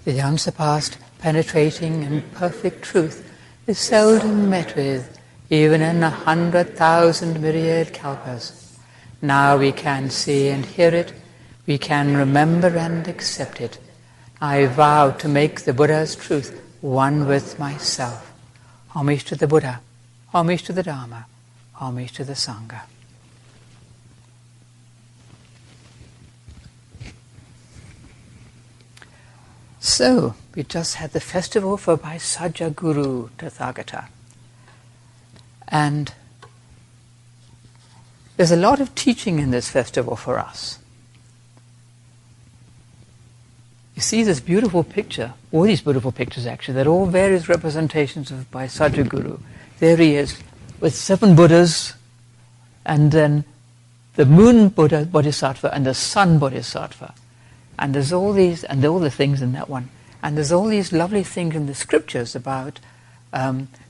The unsurpassed, penetrating and perfect truth is seldom met with, even in 100,000 myriad kalpas. Now we can see and hear it, we can remember and accept it. I vow to make the Buddha's truth one with myself. Homage to the Buddha, homage to the Dharma, homage to the Sangha. So, we just had the festival for Bhaisajyaguru Tathagata. And there's a lot of teaching in this festival for us. You see this beautiful picture, all these beautiful pictures actually, they're all various representations of Bhaisajyaguru. There he is, with 7 Buddhas, and then the moon Buddha Bodhisattva and the sun Bodhisattva. And there's all these, and all the things in that one. And there's all these lovely things in the scriptures about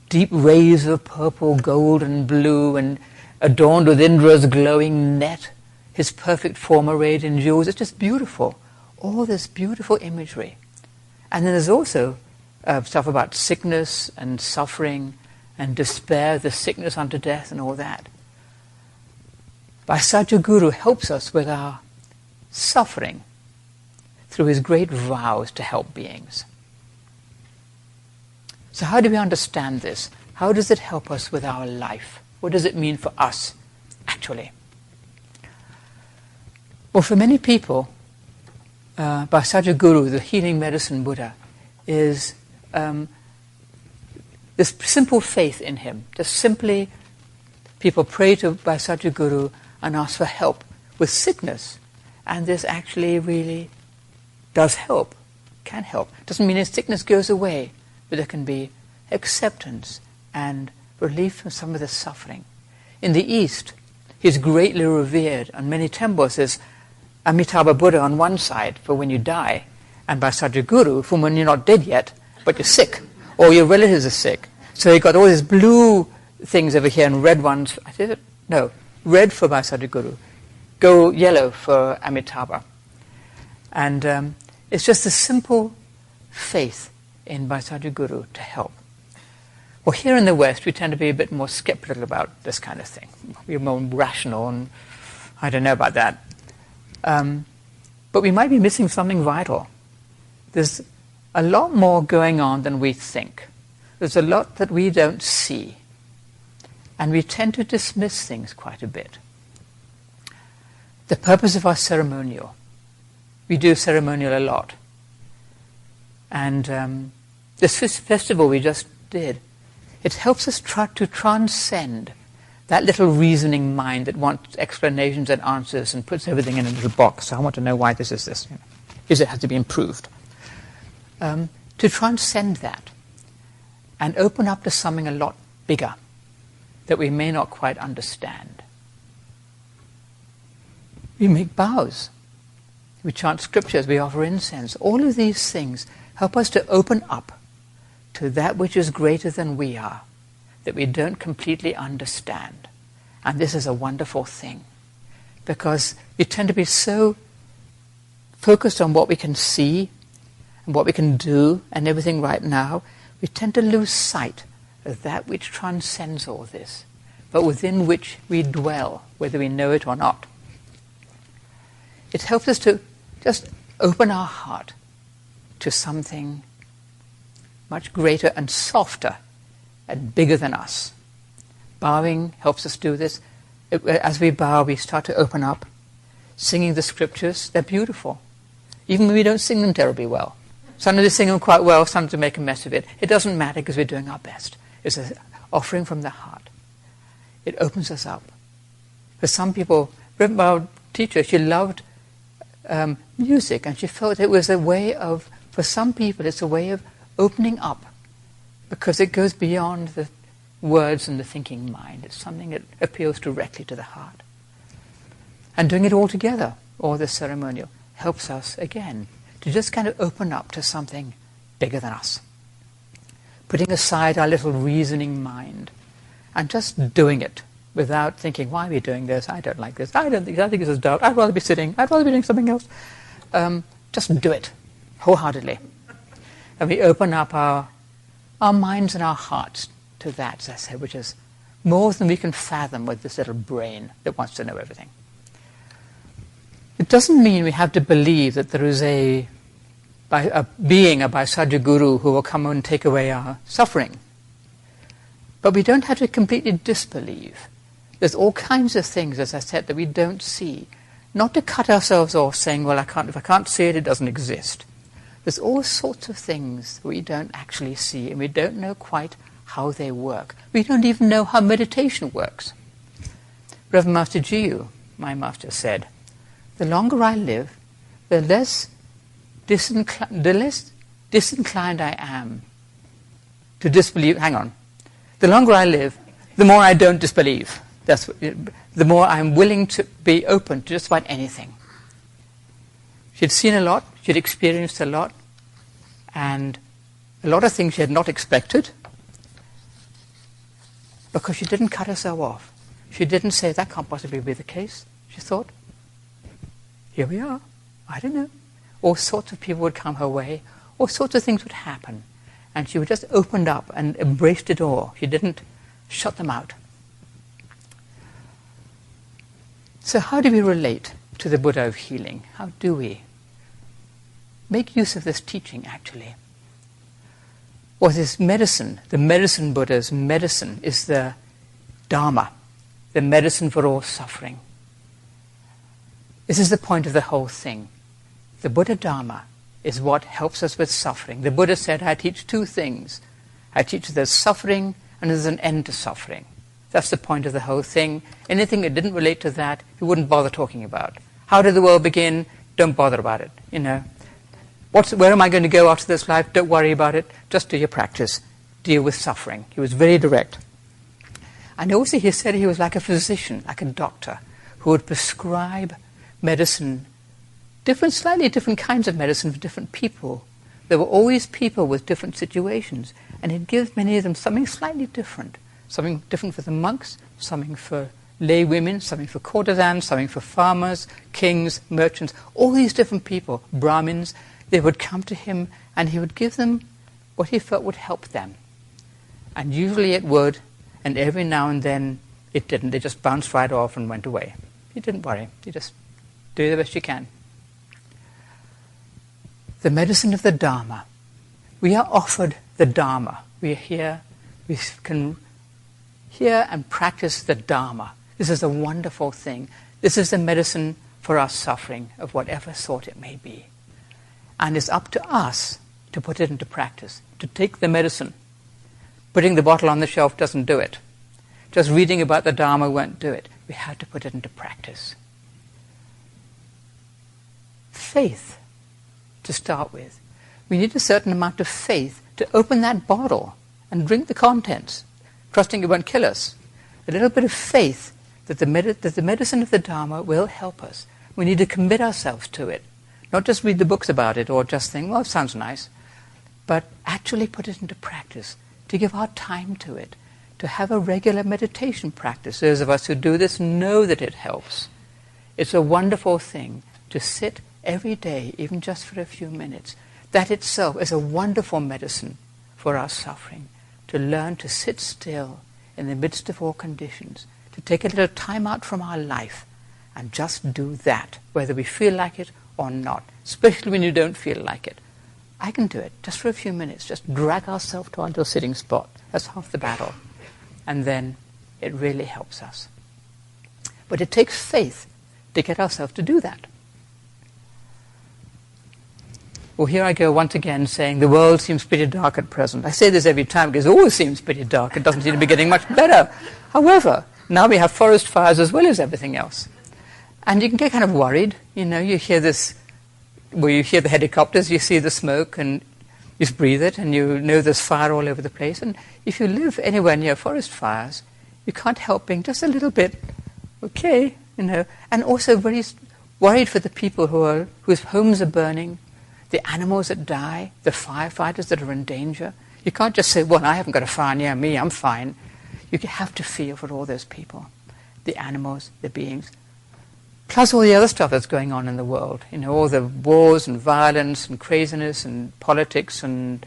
deep rays of purple, gold, and blue, and adorned with Indra's glowing net, his perfect form arrayed in jewels. It's just beautiful. All this beautiful imagery. And then there's also stuff about sickness and suffering and despair, the sickness unto death and all that. Bhaisajyaguru helps us with our suffering through his great vows to help beings. So how do we understand this? How does it help us with our life? What does it mean for us, actually? Well, for many people, Bhaisajyaguru, the healing medicine Buddha, is this simple faith in him. Just simply, people pray to Bhaisajyaguru and ask for help with sickness. And this actually really does help, can help. Doesn't mean his sickness goes away, but there can be acceptance and relief from some of the suffering. In the East, he's greatly revered, and many temples there's Amita Buddha on one side for when you die, and Bhaisajyaguru for when you're not dead yet, but you're sick, or your relatives are sick. So you've got all these blue things over here and red ones. Red for Bhaisajyaguru, yellow for Amitabha. And it's just a simple faith in Bhaisajyaguru to help. Well, here in the West, we tend to be a bit more skeptical about this kind of thing. We're more rational, and I don't know about that. But we might be missing something vital. There's a lot more going on than we think. There's a lot that we don't see. And we tend to dismiss things quite a bit. The purpose of our ceremonial. We do ceremonial a lot. And this festival we just did, it helps us try to transcend that little reasoning mind that wants explanations and answers and puts everything in a little box. So I want to know why this is this. Is it has to be improved? To transcend that and open up to something a lot bigger that we may not quite understand. We make vows. We chant scriptures, we offer incense. All of these things help us to open up to that which is greater than we are, that we don't completely understand. And this is a wonderful thing, because we tend to be so focused on what we can see and what we can do and everything right now, we tend to lose sight of that which transcends all this, but within which we dwell, whether we know it or not. It helps us to just open our heart to something much greater and softer and bigger than us. Bowing helps us do this. As we bow, we start to open up. Singing the scriptures, they're beautiful. Even when we don't sing them terribly well. Sometimes we sing them quite well, sometimes we make a mess of it. It doesn't matter because we're doing our best. It's an offering from the heart. It opens us up. For some people, our teacher, she loved music, and she felt it was a way of, for some people, it's a way of opening up, because it goes beyond the words and the thinking mind. It's something that appeals directly to the heart. And doing it all together, all the ceremonial, helps us, again, to just kind of open up to something bigger than us. Putting aside our little reasoning mind and just doing it without thinking, why are we doing this? I don't like this. I think this is dull. I'd rather be sitting. I'd rather be doing something else. Just do it wholeheartedly. And we open up our minds and our hearts to that, as I say, which is more than we can fathom with this little brain that wants to know everything. It doesn't mean we have to believe that there is a being, a Bhaisajyaguru, who will come and take away our suffering. But we don't have to completely disbelieve. There's all kinds of things, as I said, that we don't see. Not to cut ourselves off saying, well, if I can't see it, it doesn't exist. There's all sorts of things we don't actually see, and we don't know quite how they work. We don't even know how meditation works. Reverend Master Jiyu, my master, said, the longer I live, the less disinclined I am to disbelieve. Hang on. The longer I live, the more I don't disbelieve. The more I'm willing to be open to just about anything. She'd seen a lot, she'd experienced a lot, and a lot of things she had not expected, because she didn't cut herself off. She didn't say, that can't possibly be the case. She thought, here we are. I don't know. All sorts of people would come her way. All sorts of things would happen. And she would just opened up and embraced it all. She didn't shut them out. So how do we relate to the Buddha of healing? How do we make use of this teaching, actually? Or this medicine, the medicine Buddha's medicine, is the Dharma, the medicine for all suffering. This is the point of the whole thing. The Buddha Dharma is what helps us with suffering. The Buddha said, I teach two things. I teach there's suffering and there's an end to suffering. That's the point of the whole thing. Anything that didn't relate to that, he wouldn't bother talking about. How did the world begin? Don't bother about it, you know. Where am I going to go after this life? Don't worry about it. Just do your practice. Deal with suffering. He was very direct. And also he said he was like a physician, like a doctor, who would prescribe medicine, slightly different kinds of medicine for different people. There were always people with different situations, and he'd give many of them something slightly different. Something different for the monks, something for lay women, something for courtesans, something for farmers, kings, merchants, all these different people, Brahmins. They would come to him and he would give them what he felt would help them. And usually it would, and every now and then it didn't. They just bounced right off and went away. He didn't worry. He just do the best you can. The medicine of the Dharma. We are offered the Dharma. We are here. We can hear and practice the Dharma. This is a wonderful thing. This is the medicine for our suffering of whatever sort it may be. And it's up to us to put it into practice, to take the medicine. Putting the bottle on the shelf doesn't do it. Just reading about the Dharma won't do it. We have to put it into practice. Faith, to start with. We need a certain amount of faith to open that bottle and drink the contents, trusting it won't kill us. A little bit of faith that the medicine of the Dharma will help us. We need to commit ourselves to it. Not just read the books about it or just think, well, it sounds nice, but actually put it into practice, to give our time to it, to have a regular meditation practice. Those of us who do this know that it helps. It's a wonderful thing to sit every day, even just for a few minutes. That itself is a wonderful medicine for our suffering, to learn to sit still in the midst of all conditions, to take a little time out from our life and just do that, whether we feel like it or not, especially when you don't feel like it. I can do it just for a few minutes, just drag ourselves to our little sitting spot. That's half the battle. And then it really helps us. But it takes faith to get ourselves to do that. Well, here I go once again saying the world seems pretty dark at present. I say this every time because it always seems pretty dark. It doesn't seem to be getting much better. However, now we have forest fires as well as everything else. And you can get kind of worried. You know, you hear this, well, you hear the helicopters, you see the smoke, and you breathe it, and you know there's fire all over the place. And if you live anywhere near forest fires, you can't help being just a little bit, okay, you know, and also very worried for the people whose homes are burning, the animals that die, the firefighters that are in danger. You can't just say, well, I haven't got a fire near me, I'm fine. You have to feel for all those people, the animals, the beings. Plus all the other stuff that's going on in the world. All the wars and violence and craziness and politics and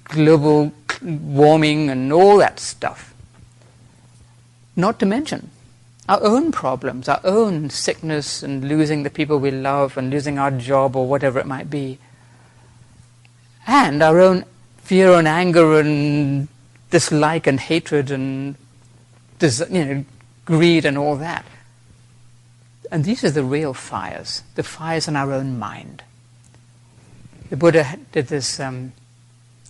global warming and all that stuff. Not to mention our own problems, our own sickness and losing the people we love and losing our job or whatever it might be. And our own fear and anger and dislike and hatred and greed and all that. And these are the real fires, the fires in our own mind. The Buddha did this,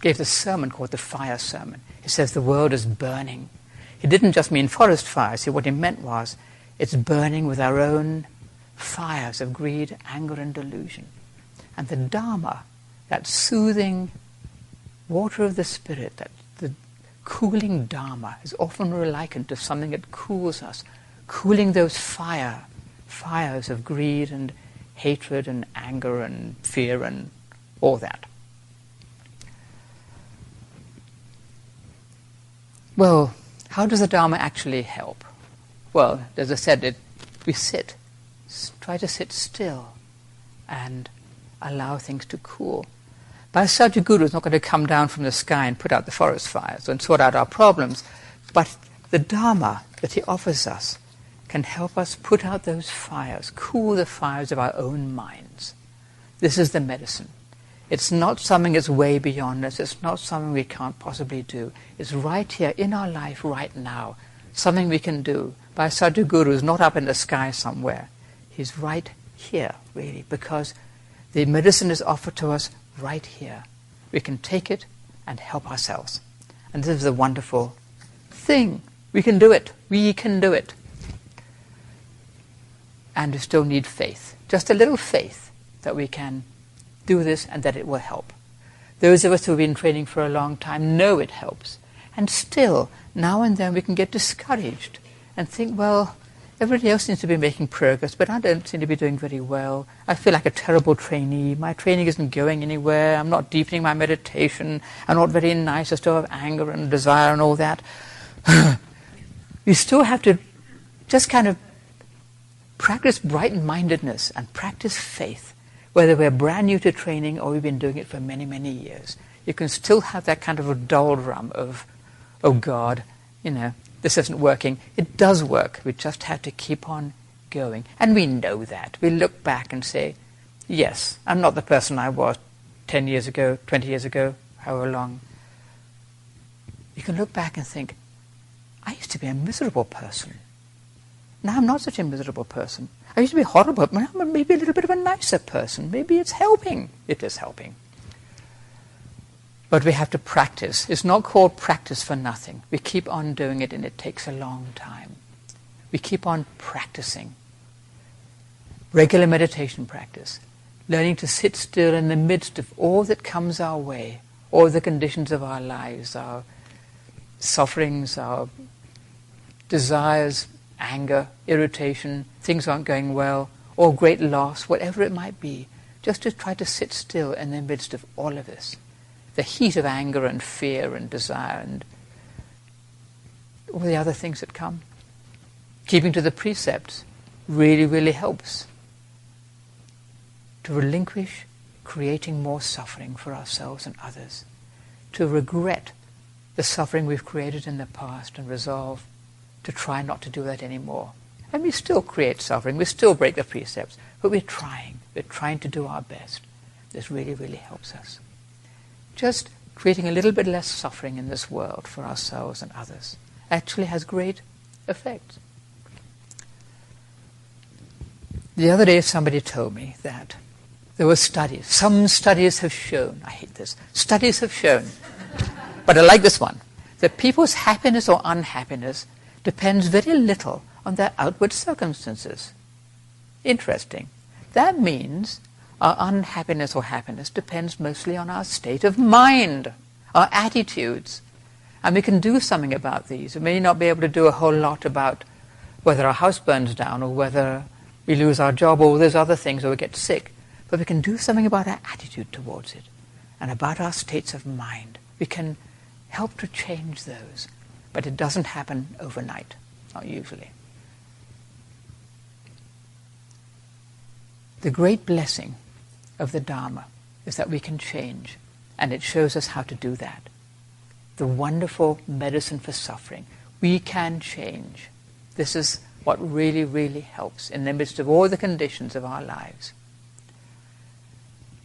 gave this sermon called the fire sermon. He says the world is burning. He didn't just mean forest fires. What he meant was it's burning with our own fires of greed, anger, and delusion. And the Dharma, that soothing water of the spirit, that the cooling Dharma, is often likened to something that cools us, cooling those fires of greed and hatred and anger and fear and all that. Well, how does the Dharma actually help? Well, as I said, we sit. Try to sit still and allow things to cool. Bhaisajyaguru is not going to come down from the sky and put out the forest fires and sort out our problems, but the Dharma that he offers us can help us put out those fires, cool the fires of our own minds. This is the medicine. It's not something that's way beyond us. It's not something we can't possibly do. It's right here in our life right now, something we can do. Bhaisajyaguru is not up in the sky somewhere. He's right here, really, because the medicine is offered to us right here. We can take it and help ourselves. And this is a wonderful thing. We can do it. We can do it. And we still need faith. Just a little faith that we can do this and that it will help. Those of us who have been training for a long time know it helps. And still, now and then we can get discouraged and think, well, everybody else seems to be making progress, but I don't seem to be doing very well. I feel like a terrible trainee. My training isn't going anywhere. I'm not deepening my meditation. I'm not very nice. I still have anger and desire and all that. We still have to just kind of practice bright-mindedness and practice faith, whether we're brand new to training or we've been doing it for many, many years. You can still have that kind of a doldrum of, oh God, this isn't working. It does work. We just have to keep on going. And we know that. We look back and say, yes, I'm not the person I was 10 years ago, 20 years ago, however long. You can look back and think, I used to be a miserable person. Now I'm not such a miserable person. I used to be horrible, but now I'm maybe a little bit of a nicer person. Maybe it's helping. It is helping. But we have to practice. It's not called practice for nothing. We keep on doing it and it takes a long time. We keep on practicing. Regular meditation practice. Learning to sit still in the midst of all that comes our way, all the conditions of our lives, our sufferings, our desires, anger, irritation, things aren't going well, or great loss, whatever it might be, just to try to sit still in the midst of all of this. The heat of anger and fear and desire and all the other things that come. Keeping to the precepts really, really helps to relinquish creating more suffering for ourselves and others, to regret the suffering we've created in the past and resolve to try not to do that anymore. And we still create suffering, we still break the precepts, but we're trying to do our best. This really, really helps us. Just creating a little bit less suffering in this world for ourselves and others actually has great effects. The other day somebody told me that there were studies. Some studies have shown, I hate this, studies have shown, but I like this one, that people's happiness or unhappiness depends very little on their outward circumstances. Interesting. That means our unhappiness or happiness depends mostly on our state of mind, our attitudes. And we can do something about these. We may not be able to do a whole lot about whether our house burns down or whether we lose our job or all those other things or we get sick. But we can do something about our attitude towards it and about our states of mind. We can help to change those. But it doesn't happen overnight, not usually. The great blessing of the Dharma is that we can change, and it shows us how to do that. The wonderful medicine for suffering. We can change. This is what really, really helps in the midst of all the conditions of our lives.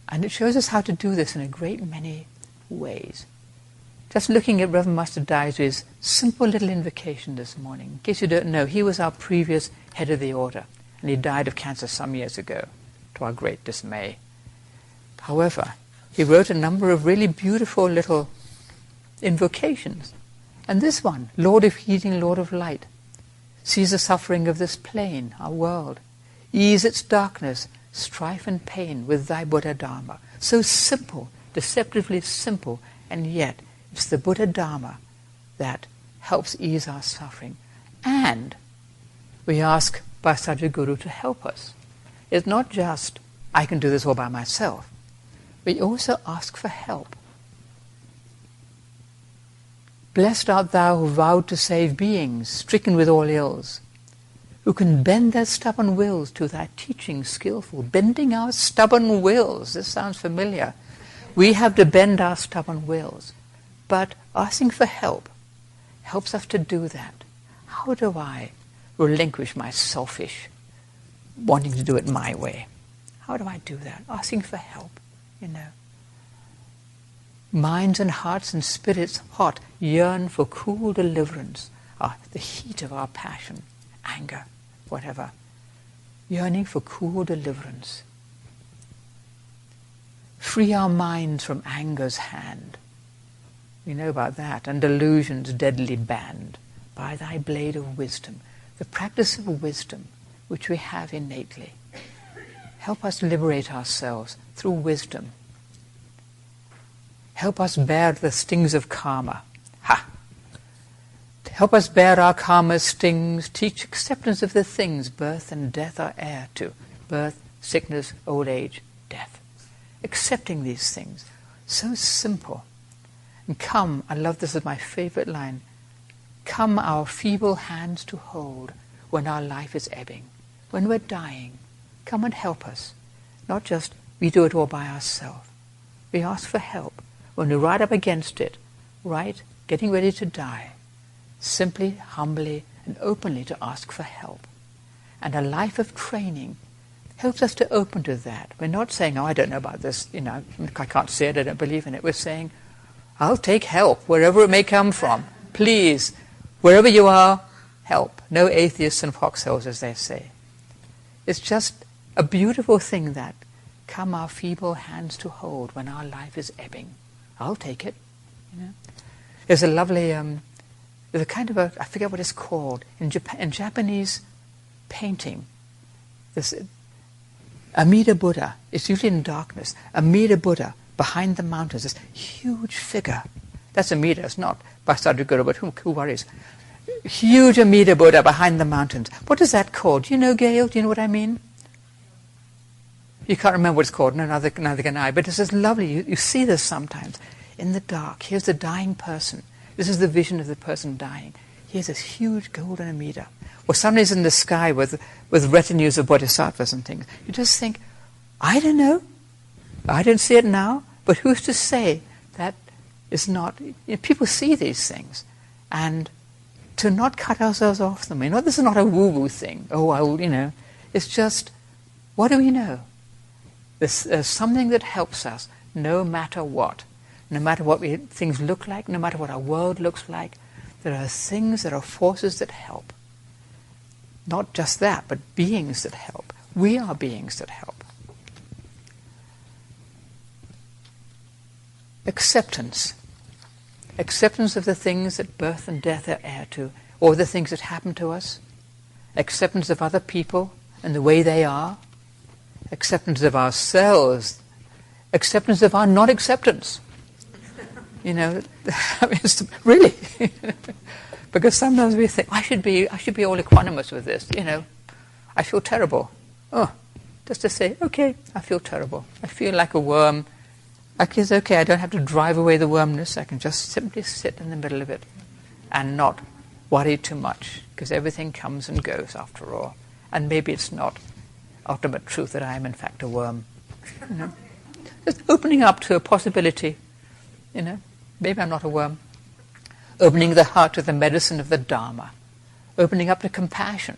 And it shows us how to do this in a great many ways. Just looking at Reverend Master Daizu's simple little invocation this morning. In case you don't know, he was our previous head of the order, and he died of cancer some years ago, to our great dismay. However, he wrote a number of really beautiful little invocations. And this one, Lord of Healing, Lord of Light, sees the suffering of this plane, our world. Ease its darkness, strife and pain with thy Buddha Dharma. So simple, deceptively simple, and yet it's the Buddha Dharma that helps ease our suffering. And we ask Bhaisajyaguru to help us. It's not just, I can do this all by myself. We also ask for help. Blessed art thou who vowed to save beings stricken with all ills, who can bend their stubborn wills to thy teaching skillful. Bending our stubborn wills. This sounds familiar. We have to bend our stubborn wills. But asking for help helps us to do that. How do I relinquish my selfish wanting to do it my way? How do I do that? Asking for help, Minds and hearts and spirits hot yearn for cool deliverance. The heat of our passion, anger, whatever. Yearning for cool deliverance. Free our minds from anger's hand. We know about that. And delusions deadly banned by thy blade of wisdom. The practice of wisdom which we have innately. Help us liberate ourselves through wisdom. Help us bear the stings of karma. Help us bear our karma's stings. Teach acceptance of the things birth and death are heir to. Birth, sickness, old age, death. Accepting these things. So simple. And come, I love this, is my favorite line. Come our feeble hands to hold when our life is ebbing. When we're dying, come and help us. Not just we do it all by ourselves. We ask for help. When we're right up against it, right, getting ready to die, simply, humbly, and openly to ask for help. And a life of training helps us to open to that. We're not saying, I don't know about this, I can't see it, I don't believe in it. We're saying, I'll take help, wherever it may come from. Please, wherever you are, help. No atheists in foxholes, as they say. It's just a beautiful thing that come our feeble hands to hold when our life is ebbing. I'll take it. There's a lovely, there's a kind of I forget what it's called, in Japanese painting. This Amita Buddha, it's usually in darkness. Amita Buddha, behind the mountains, this huge figure. That's Amita, it's not Bhaisajyaguru, but who worries? Huge Amita Buddha behind the mountains. What is that called? Do you know, Gail? Do you know what I mean? You can't remember what it's called. No, neither can I. But it's just lovely. You see this sometimes. In the dark, here's the dying person. This is the vision of the person dying. Here's this huge golden Amita. Or somebody's in the sky with retinues of bodhisattvas and things. You just think, I don't know. I don't see it now. But who's to say that is not... people see these things. And to not cut ourselves off them. This is not a woo-woo thing. It's just, what do we know? There's something that helps us no matter what. No matter what things look like, no matter what our world looks like, there are things, there are forces that help. Not just that, but beings that help. We are beings that help. Acceptance. Acceptance of the things that birth and death are heir to, or the things that happen to us. Acceptance of other people and the way they are. Acceptance of ourselves. Acceptance of our non-acceptance. Really. Because sometimes we think, I should be all equanimous with this, I feel terrible. Just to say, okay, I feel terrible. I feel like a worm. It's okay, I don't have to drive away the wormness. I can just simply sit in the middle of it and not worry too much, because everything comes and goes after all. And maybe it's not ultimate truth that I am in fact a worm. You know? Just opening up to a possibility. You know, maybe I'm not a worm. Opening the heart to the medicine of the Dharma. Opening up to compassion.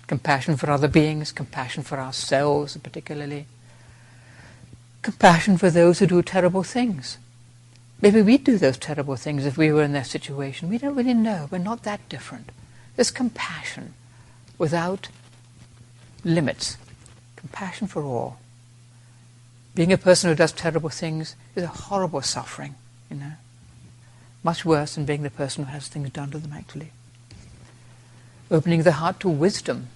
Compassion for other beings, compassion for ourselves particularly. Compassion for those who do terrible things. Maybe we'd do those terrible things if we were in their situation. We don't really know. We're not that different. There's compassion without limits. Compassion for all. Being a person who does terrible things is a horrible suffering, you know. Much worse than being the person who has things done to them, actually. Opening the heart to wisdom.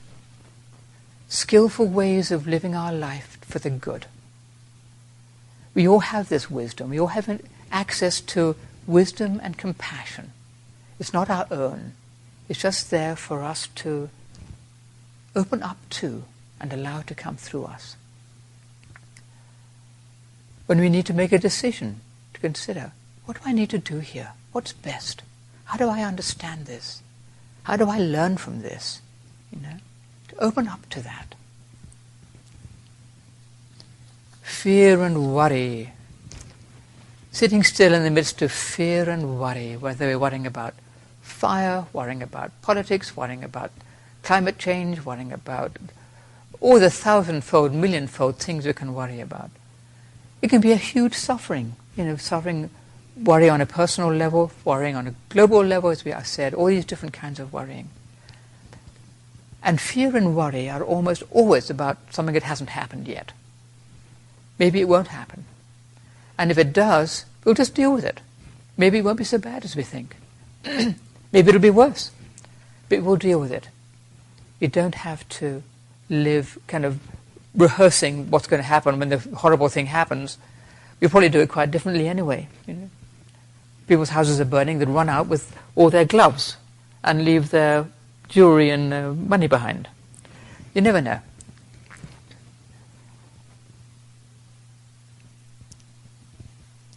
Skillful ways of living our life for the good. We all have this wisdom. We all have access to wisdom and compassion. It's not our own. It's just there for us to open up to and allow it to come through us. When we need to make a decision, to consider, what do I need to do here? What's best? How do I understand this? How do I learn from this? You know, to open up to that. Fear and worry. Sitting still in the midst of fear and worry, whether we're worrying about fire, worrying about politics, worrying about climate change, worrying about all the 1,000-fold, million-fold things we can worry about. It can be a huge suffering, you know, suffering, worry on a personal level, worrying on a global level, as we have said, all these different kinds of worrying. And fear and worry are almost always about something that hasn't happened yet. Maybe it won't happen. And if it does, we'll just deal with it. Maybe it won't be so bad as we think. Maybe it'll be worse. But we'll deal with it. We don't have to live kind of rehearsing what's going to happen when the horrible thing happens. We'll probably do it quite differently anyway. You know? People's houses are burning, they'd run out with all their gloves and leave their jewelry and money behind. You never know.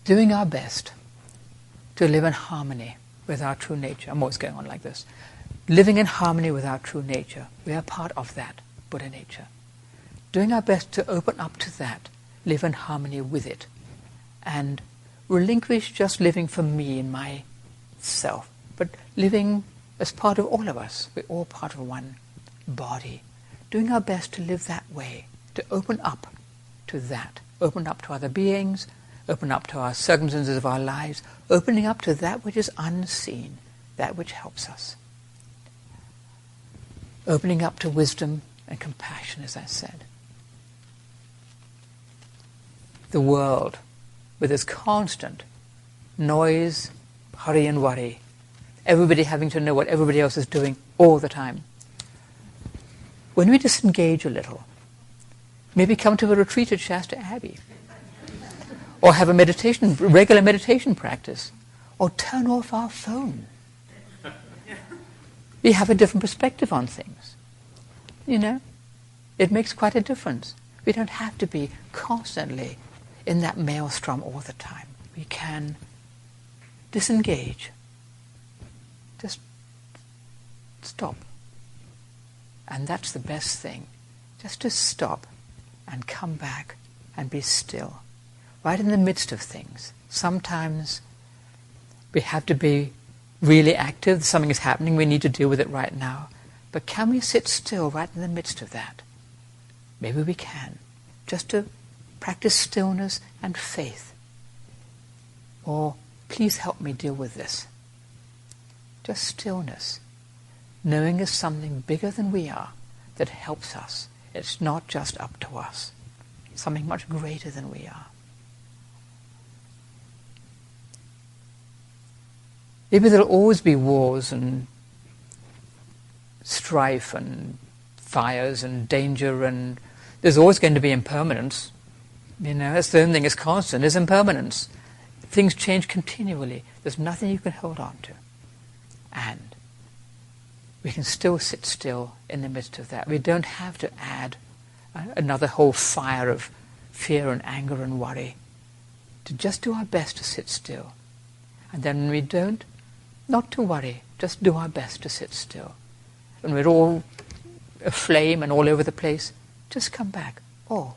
Doing our best to live in harmony with our true nature. I'm always going on like this. Living in harmony with our true nature. We are part of that Buddha nature. Doing our best to open up to that, live in harmony with it, and relinquish just living for me and myself, but living as part of all of us. We're all part of one body. Doing our best to live that way, to open up to that, open up to other beings, open up to our circumstances of our lives, opening up to that which is unseen, that which helps us. Opening up to wisdom and compassion, as I said. The world, with its constant noise, hurry and worry, everybody having to know what everybody else is doing all the time. When we disengage a little, maybe come to a retreat at Shasta Abbey, or have a regular meditation practice, or turn off our phone. We have a different perspective on things. You know, it makes quite a difference. We don't have to be constantly in that maelstrom all the time. We can disengage. Just stop. And that's the best thing. Just to stop and come back and be still. Right in the midst of things. Sometimes we have to be really active. Something is happening. We need to deal with it right now. But can we sit still right in the midst of that? Maybe we can. Just to practice stillness and faith. Or, please help me deal with this. Just stillness. Knowing there's something bigger than we are that helps us. It's not just up to us. Something much greater than we are. Maybe there'll always be wars and strife and fires and danger, and there's always going to be impermanence. You know, that's the only thing that's constant, is impermanence. Things change continually. There's nothing you can hold on to. And we can still sit still in the midst of that. We don't have to add another whole fire of fear and anger and worry. To just do our best to sit still. And then when we don't, not to worry, just do our best to sit still. When we're all aflame and all over the place, just come back. Oh,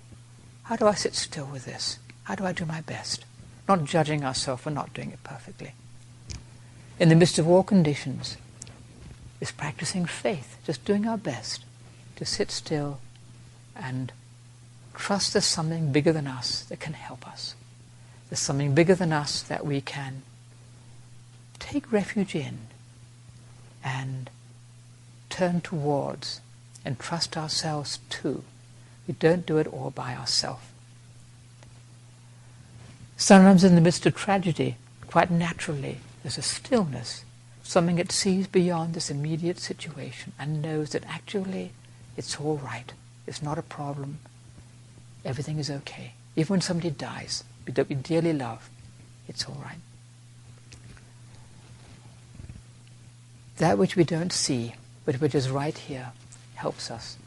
how do I sit still with this? How do I do my best? Not judging ourselves for not doing it perfectly. In the midst of all conditions, is practicing faith, just doing our best to sit still and trust there's something bigger than us that can help us. There's something bigger than us that we can take refuge in and turn towards and trust ourselves to. We don't do it all by ourselves. Sometimes in the midst of tragedy, quite naturally, there's a stillness, something that sees beyond this immediate situation and knows that actually it's all right. It's not a problem. Everything is okay. Even when somebody dies, that we dearly love, it's all right. That which we don't see, but which is right here, helps us.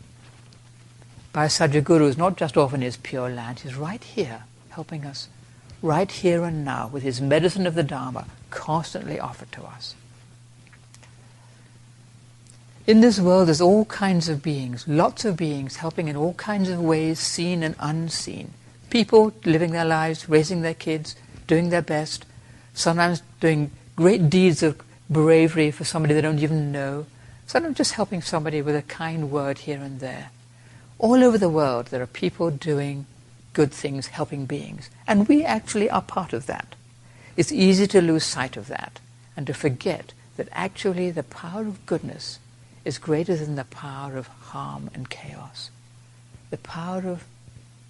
Bhaisajyaguru is not just off in his pure land, he's right here, helping us, right here and now, with his medicine of the Dharma constantly offered to us. In this world there's all kinds of beings, lots of beings helping in all kinds of ways, seen and unseen. People living their lives, raising their kids, doing their best, sometimes doing great deeds of bravery for somebody they don't even know, sometimes just helping somebody with a kind word here and there. All over the world there are people doing good things, helping beings, and we actually are part of that. It's easy to lose sight of that and to forget that actually the power of goodness is greater than the power of harm and chaos. The power of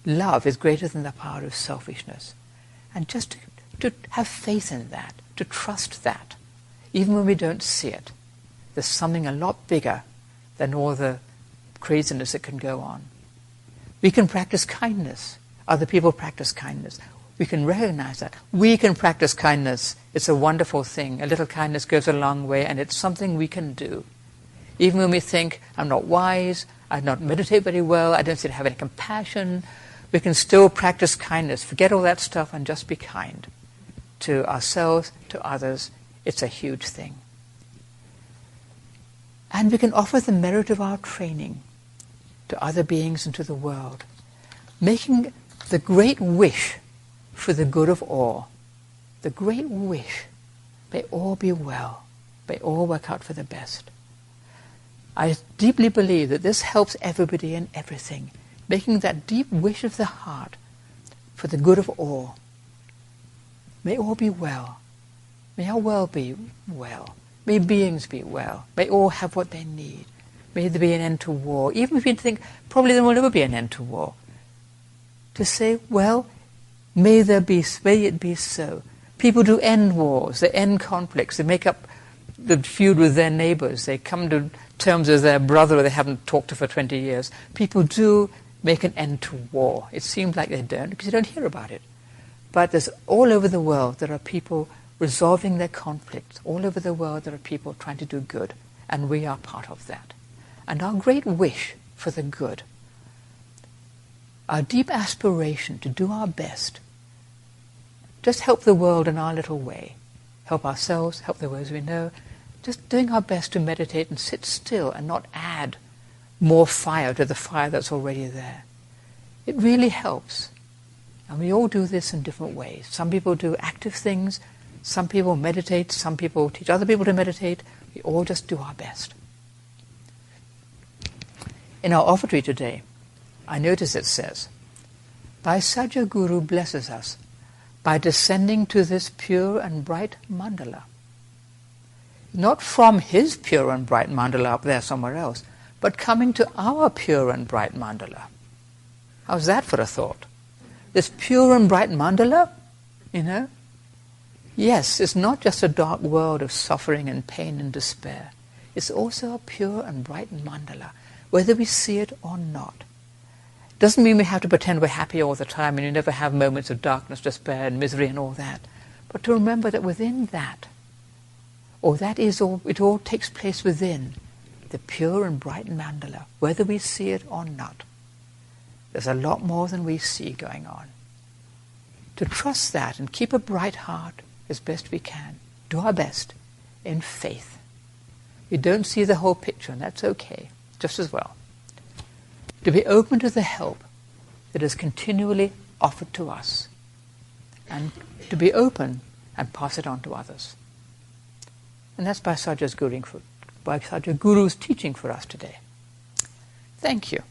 love is greater than the power of selfishness. And just to have faith in that, to trust that, even when we don't see it, there's something a lot bigger than all the craziness that can go on. We can practice kindness. Other people practice kindness. We can recognize that. We can practice kindness. It's a wonderful thing. A little kindness goes a long way, and it's something we can do. Even when we think, I'm not wise, I don't meditate very well, I don't seem to have any compassion, we can still practice kindness. Forget all that stuff and just be kind to ourselves, to others. It's a huge thing. And we can offer the merit of our training to other beings and to the world, making the great wish for the good of all. The great wish, may all be well, may all work out for the best. I deeply believe that this helps everybody and everything, making that deep wish of the heart for the good of all. May all be well. May our world be well. May beings be well. May all have what they need. May there be an end to war. Even if you think probably there will never be an end to war. To say, well, may it be so. People do end wars, they end conflicts, they make up the feud with their neighbors, they come to terms with their brother they haven't talked to for 20 years. People do make an end to war. It seems like they don't, because you don't hear about it. But there's all over the world there are people resolving their conflicts. All over the world there are people trying to do good, and we are part of that. And our great wish for the good, our deep aspiration to do our best, just help the world in our little way, help ourselves, help those we know, just doing our best to meditate and sit still and not add more fire to the fire that's already there. It really helps. And we all do this in different ways. Some people do active things, some people meditate, some people teach other people to meditate. We all just do our best. In our offertory today, I notice it says, Bhaisajyaguru blesses us by descending to this pure and bright mandala. Not from his pure and bright mandala up there somewhere else, but coming to our pure and bright mandala. How's that for a thought? This pure and bright mandala, yes, it's not just a dark world of suffering and pain and despair. It's also a pure and bright mandala, whether we see it or not. Doesn't mean we have to pretend we're happy all the time and you never have moments of darkness, despair and misery and all that. But to remember that within that, it all takes place within the pure and bright mandala, whether we see it or not. There's a lot more than we see going on. To trust that and keep a bright heart as best we can. Do our best in faith. We don't see the whole picture, and that's okay, just as well. to be open to the help that is continually offered to us, and to be open and pass it on to others. And that's Bhaisajyaguru's teaching for us today. Thank you.